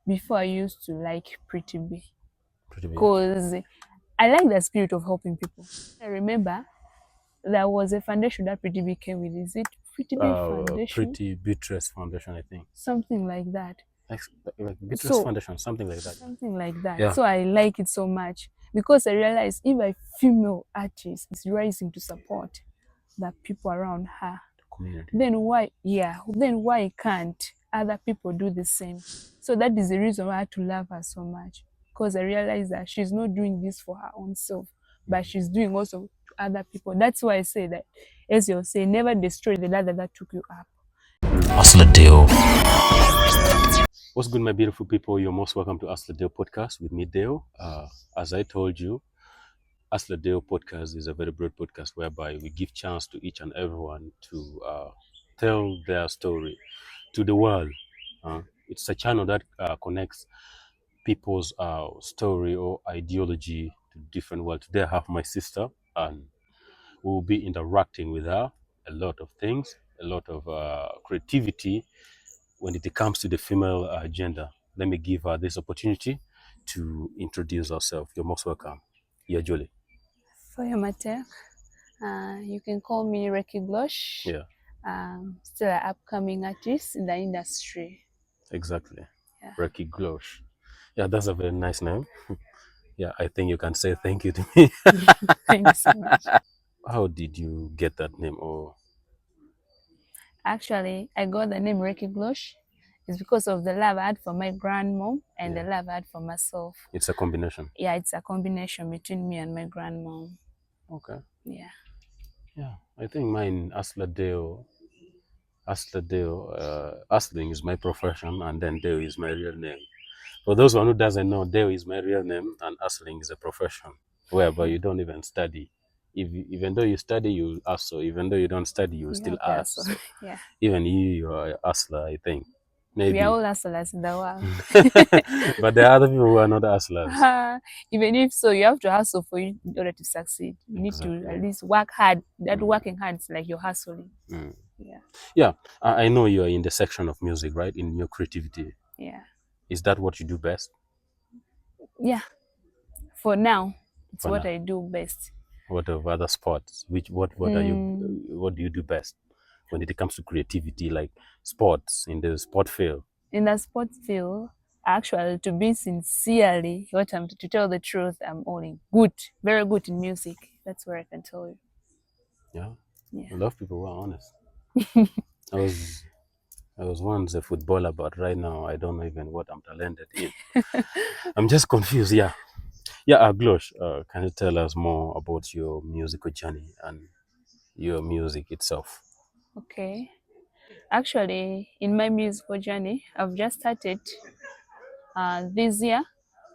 before I used to like Pretty B Pretty big. because I like the spirit of helping people. I remember there was a foundation that Pretty B came with. Is it Pretty B Foundation? Pretty Beatrice Foundation, I think. Something like that. Like, like Beatrice So Foundation, something like that. something like that. Yeah. So I like it so much because I realized if a female artist is rising to support the people around her, Community. then why can't other people do the same? So that is the reason why I had to love her so much, because I realized that she's not doing this for her own self, but she's doing also to other people. That's why I say that, as you're saying, never destroy the ladder that took you up. Hustler Deo. What's good, my beautiful people? You're most welcome to Hustler Deo podcast with me, Deo. As I told you, Hustler Deo podcast is a very broad podcast whereby we give chance to each and everyone to tell their story to the world. It's a channel that connects people's story or ideology to different world. Today I have my sister, and we will be interacting with her a lot of things, a lot of creativity when it comes to the female gender. Let me give her this opportunity to introduce herself. You're most welcome. Yeah, Julie. For your matter, you can call me Reiki Blush. Yeah, Still an upcoming artist in the industry. exactly. Yeah. Reki Glosh. Yeah, that's a very nice name. Yeah, I think you can say thank you to me. Thank you so much. How did you get that name? Or Actually, I got the name Reiki Blush. It's because of the love I had for my grandmom and yeah, the love I had for myself. it's a combination. Yeah, it's a combination between me and my grandmom. Okay. Yeah. Yeah, I think mine Asladeo. Asling is my profession, and then Deo is my real name. For those one who doesn't know, Deo is my real name, and Asling is a profession, whereby you don't even study. Even though you study, you hustle. Even though you don't study, you You still have ask. also. So Yeah. even you are a hustler, I think. We are Maybe. all hustlers in the world. But there are other people who are not hustlers. Even if so, you have to hustle for you in order to succeed. You need to at Exactly. least work hard. That working hard is like you're hustling. Mm. Yeah. Yeah, I know you are in the section of music, right? In your creativity. Yeah. Is that what you do best Yeah. For now, it's for what now? I do best. What of other sports? What do you do best when it comes to creativity, like sports in the sport field? In the sports field, actually, to be sincerely, to tell the truth, I'm only good, very good in music. That's where I can tell you. Yeah, Yeah. I love people who are honest. I was I was once a footballer, but right now I don't know even what I'm talented in. I'm just confused. Yeah, yeah. Glosh, can you tell us more about your musical journey and your music itself? Okay. Actually, in my musical journey, I've just started this year,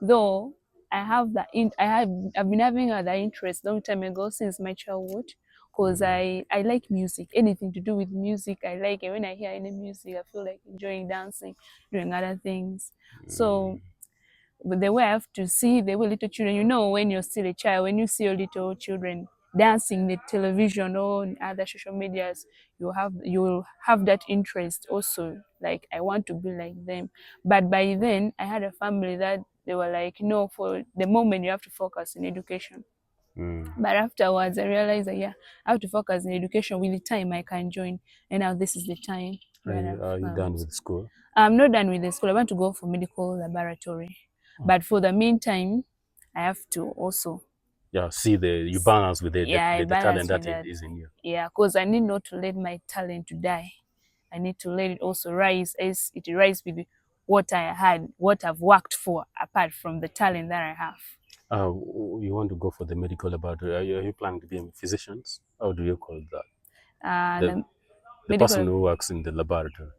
though I've been having other interests long time ago since my childhood, because I like music, anything to do with music. I like it. When I hear any music, I feel like enjoying dancing, doing other things. So but the way I have to see the way little children, when you're still a child, when you see your little children dancing the television or on other social medias, you'll have that interest also. Like I want to be like them. But by then I had a family that they were like, no, for the moment you have to focus in education. Mm. But afterwards I realized that I have to focus in education. With the time I can join, and now this is the time that Are I've you done with school? I'm not done with the school. I want to go for medical laboratory. Oh. But for the meantime, I have to also, Yeah, see you balance with I the talent balance that with that. is in you. Yeah, because I need not to let my talent to die. I need to let it also rise as it rise with what I had, what I've worked for, apart from the talent that I have. You want to go for the medical laboratory? Are you planning to be a physician? How do you call that? The The the person medical, who works in the laboratory.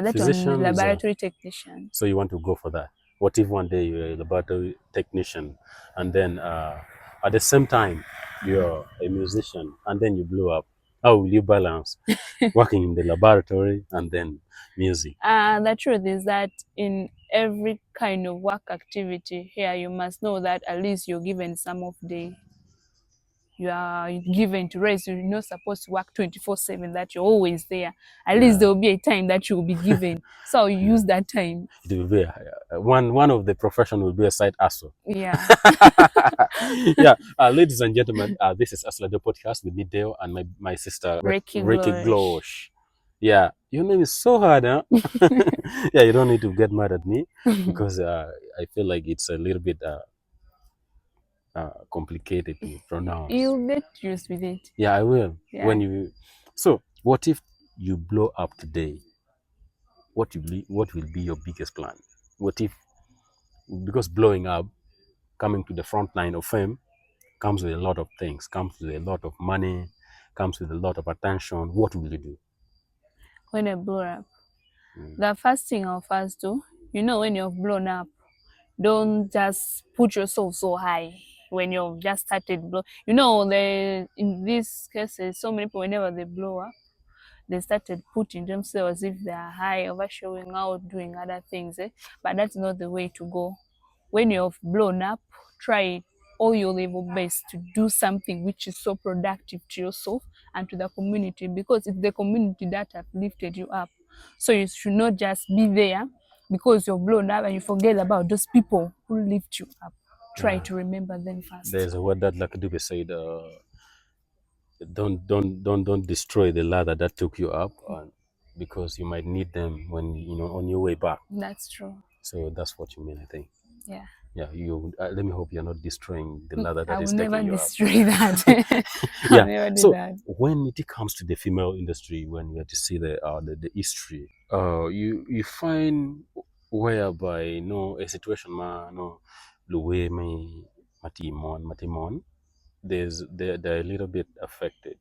that one, Physician is a. laboratory technician. So you want to go for that? What if one day you're a laboratory technician, and then at the same time you're a musician, and then you blow up? How will you balance working in the laboratory and then music? The truth is that in every kind of work activity here, you must know that at least you're given some of the you are given to rest. You're not supposed to work 24/7, that you're always there. At Yeah. least there will be a time that you will be given. So you use that time. It will be one of the profession will be a side hustle. Yeah. Yeah, ladies and gentlemen, this is Asla the podcast with me, Dale, and my sister Ricky Glosh. Glosh. Yeah, your name is so hard, huh? Yeah, you don't need to get mad at me because I feel like it's a little bit complicated to pronounce. You'll get used with it. Yeah, I will. Yeah. When you so, what if you blow up today? What will be your biggest plan? What if, because blowing up, coming to the front line of fame, comes with a lot of things, comes with a lot of money, comes with a lot of attention. What will you do? When I blow up, the first thing I'll first do, when you've blown up, don't just put yourself so high when you've just started blow. In these cases, so many people, whenever they blow up, they started putting themselves as if they are high, over showing out, doing other things. But that's not the way to go. When you've blown up, try all your level best to do something which is so productive to yourself and to the community, because it's the community that have lifted you up. So you should not just be there because you're blown up and you forget about those people who lift you up. Try to remember them first. There's a word that Lakadube said, don't destroy the ladder that took you up, because you might need them when on your way back. That's true. So that's what you mean, I think. Yeah. Yeah, you. Let me hope you're not destroying the ladder that is taking you up. I will never destroy that. Yeah. I'll never do So that. when it comes to the female industry, when you have to see the history, you find whereby a situation luwe matimon, they're a little bit affected.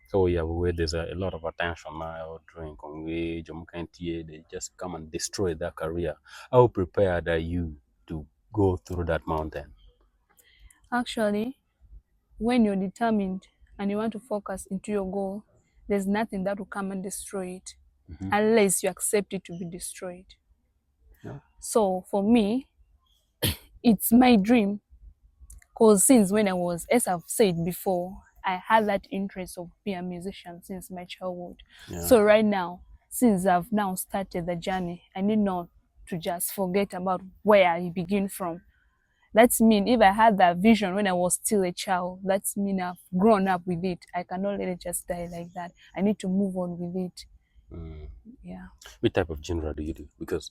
So yeah, where there's a lot of attention now during Kongwe, Jomukantie, they just come and destroy their career. How prepared are you to go through that mountain? Actually, when you're determined and you want to focus into your goal, there's nothing that will come and destroy it unless you accept it to be destroyed. Yeah. So for me, it's my dream, because since when I was, as I've said before, I had that interest of being a musician since my childhood. Yeah. So right now, since I've now started the journey, I need not to just forget about where I begin from. That's mean if I had that vision when I was still a child, that's mean I've grown up with it. I cannot let it just die like that. I need to move on with it. Yeah. What type of genre do you do? Because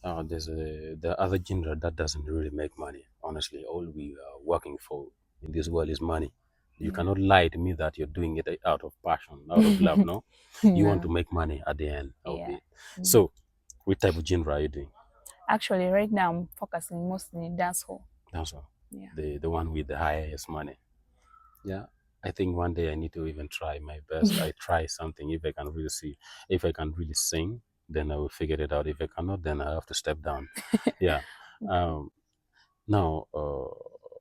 the other genre that doesn't really make money. Honestly, all we are working for in this world is money. You cannot lie to me that you're doing it out of passion, out of love, no? You want to make money at the end of it. So, what type of genre are you doing? Actually, right now I'm focusing mostly in dancehall. Dancehall. Yeah. The one with the highest money. Yeah. I think one day I need to even try my best. I try something. If I can really sing, then I will figure it out. If I cannot, then I have to step down. Yeah. Now,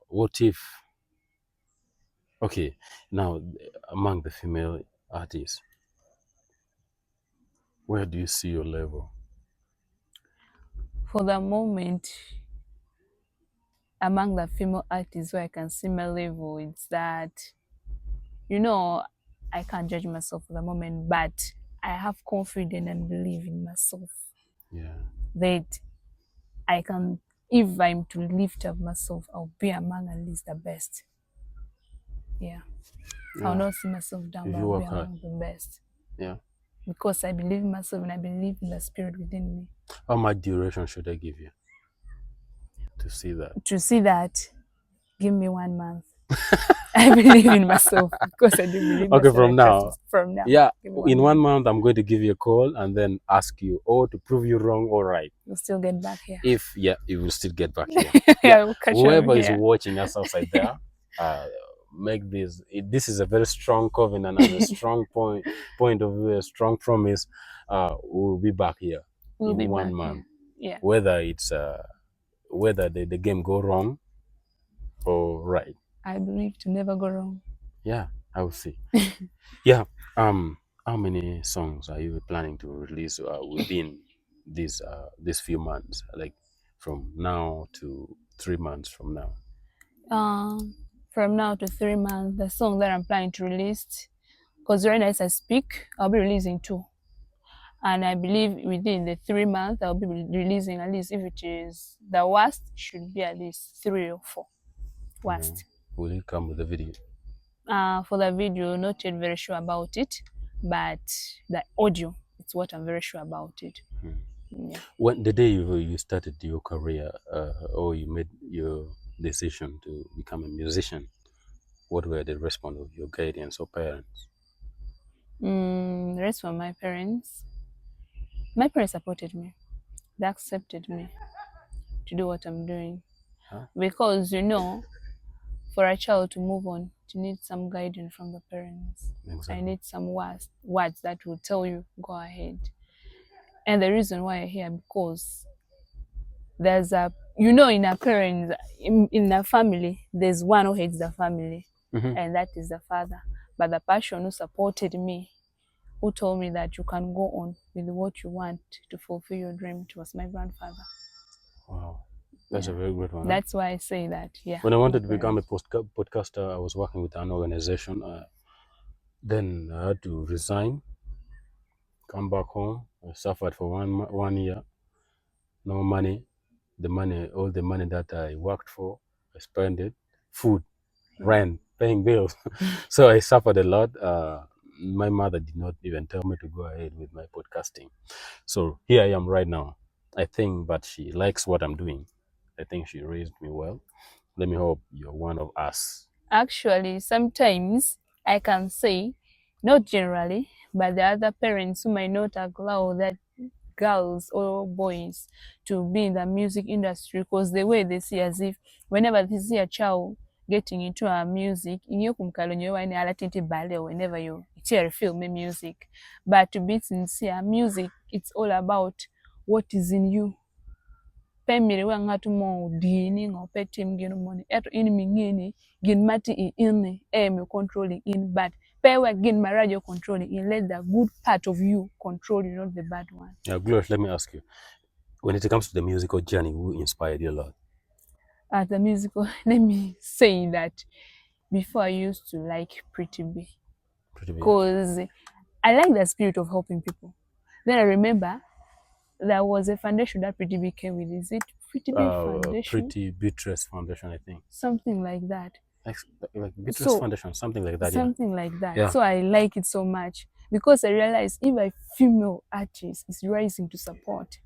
what if? Okay. Now, among the female artists, where do you see your level? For the moment, among the female artists where I can see my level, it's that, I can't judge myself for the moment, but I have confidence and believe in myself. Yeah. That I can, if I'm to lift up myself, I'll be among at least the best. Yeah. I'll not see myself down, but I'll be among the best. Yeah. Because I believe in myself and I believe in the spirit within me. How much duration should I give you to see that? To see that, give me 1 month. I believe in myself because I do believe in myself. Okay, from now. Yeah, in 1 month, I'm going to give you a call and then ask you, to prove you wrong or right. You'll still get back here. You will still get back here. Whoever is watching us outside there, make this. This is a very strong covenant and a strong point of view, a strong promise. We'll be back here in 1 month. Yeah. Whether it's whether the game go wrong or right. I believe to never go wrong. Yeah, I will see. Yeah. How many songs are you planning to release within these few months, like from now to 3 months from now? from now to 3 months, the song that I'm planning to release, because right now as I speak, I'll be releasing 2. And I believe within the 3 months, I'll be releasing at least, if it is the worst, should be at least 3 or 4 worst. Will it come with a video? For the video, not yet very sure about it, but the audio, it's what I'm very sure about it. Yeah. When the day you started your career, or you made your decision to become a musician, what were the response of your guardians or parents? The rest from my parents supported me. They accepted me to do what I'm doing. Huh? Because, you know, for a child to move on, you need some guidance from the parents. Exactly. I need some words that will tell you, go ahead. And the reason why I'm here, because there's in a parents, in a family, there's one who hates the family, and that is the father. But the person who supported me, who told me that you can go on with what you want to fulfill your dream, it was my grandfather. Wow, that's a very good one. That's why I say that, yeah. When I wanted to become a podcaster, I was working with an organization. Then I had to resign, come back home. I suffered for 1 year. No money. All the money that I worked for, I spent it. Food, rent, paying bills. So I suffered a lot. My mother did not even tell me to go ahead with my podcasting. So here I am right now. I think, but she likes what I'm doing. I think she raised me well. Let me hope you're one of us. Actually, sometimes I can say, not generally, but the other parents who might not allow that girls or boys to be in the music industry, because the way they see, as if whenever they see a child getting into a music, whenever you hear film music. But to be sincere, music, it's all about what is in you. Pemiri wa ngatu mo dini ngo petim gin money eto in mingini gin mati in controlling in, but pewa gin marajo controlling in, let the good part of you control you, not the bad one. Yeah, Gloria, let me ask you, when it comes to the musical journey, who inspired you a lot? At the musical, let me say that before I used to like Pretty B, because I like the spirit of helping people. Then I remember there was a foundation that Pretty B came with. Is it Pretty B Foundation? Pretty Beatrice Foundation, I think. Something like that. Like Beatrice Foundation, something like that. Something like that. Yeah. So I like it so much because I realized if a female artist is rising to support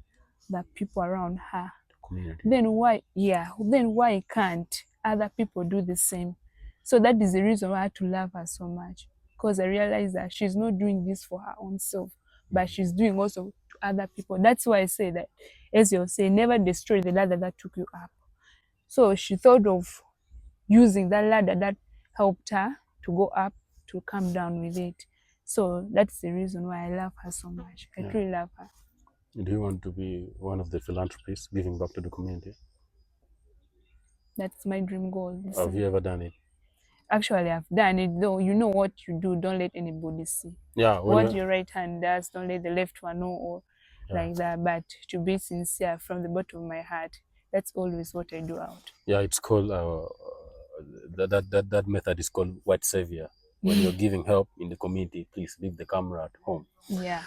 the people around her, community, then why can't other people do the same? So that is the reason why I had to love her so much, because I realized that she's not doing this for her own self, but she's doing also to other people. That's why I say that, as you say, never destroy the ladder that took you up. So she thought of using that ladder that helped her to go up to come down with it. So that's the reason why I love her so much. I truly love her. Do you want to be one of the philanthropists giving back to the community? That's my dream goal. Have you ever done it? Actually, I've done it, though. You know what you do, don't let anybody see. Yeah. What your right hand does, don't let the left one know, or like that. But to be sincere from the bottom of my heart, that's always what I do out. Yeah, it's called that method is called white savior. When you're giving help in the community, please leave the camera at home. Yeah.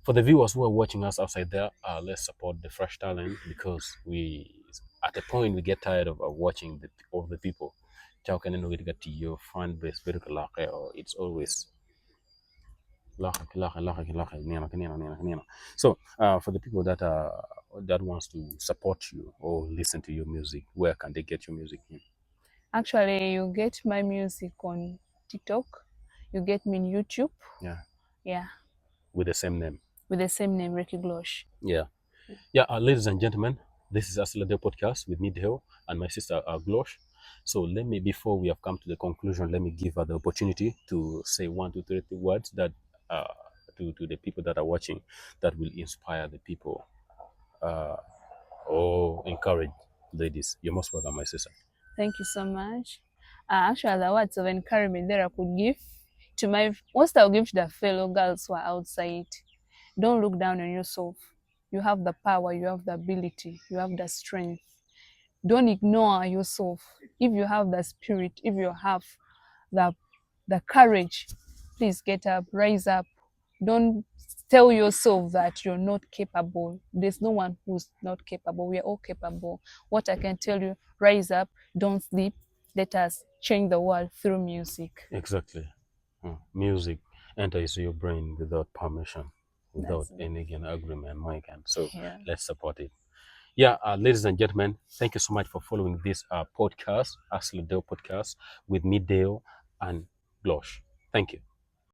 For the viewers who are watching us outside there, let's support the fresh talent, because we, at a point, we get tired of watching all the people. Your fan base, it's always so for the people that wants to support you or listen to your music, where can they get your music? Actually, you get my music on TikTok, you get me on YouTube. Yeah. With the same name, Ricky Glosh. Yeah. Ladies and gentlemen, this is Asla Day Podcast with me, Deo, and my sister Glosh. So before we have come to the conclusion, let me give her the opportunity to say 1, 2, 3 words that to the people that are watching, that will inspire the people or encourage ladies. You're most welcome, my sister. Thank you so much. Actually, the words of encouragement that I could give to most I'll give to the fellow girls who are outside. Don't look down on yourself. You have the power, you have the ability, you have the strength. Don't ignore yourself. If you have the spirit, if you have the courage, please get up, rise up. Don't tell yourself that you're not capable. There's no one who's not capable. We are all capable. What I can tell you, rise up, don't sleep. Let us change the world through music. Exactly. Music enters your brain without permission, without any agreement, Mike. And so Yeah. let's support it. Yeah, ladies and gentlemen, thank you so much for following this podcast, Asladeo podcast, with me, Dale and Glosh. Thank you.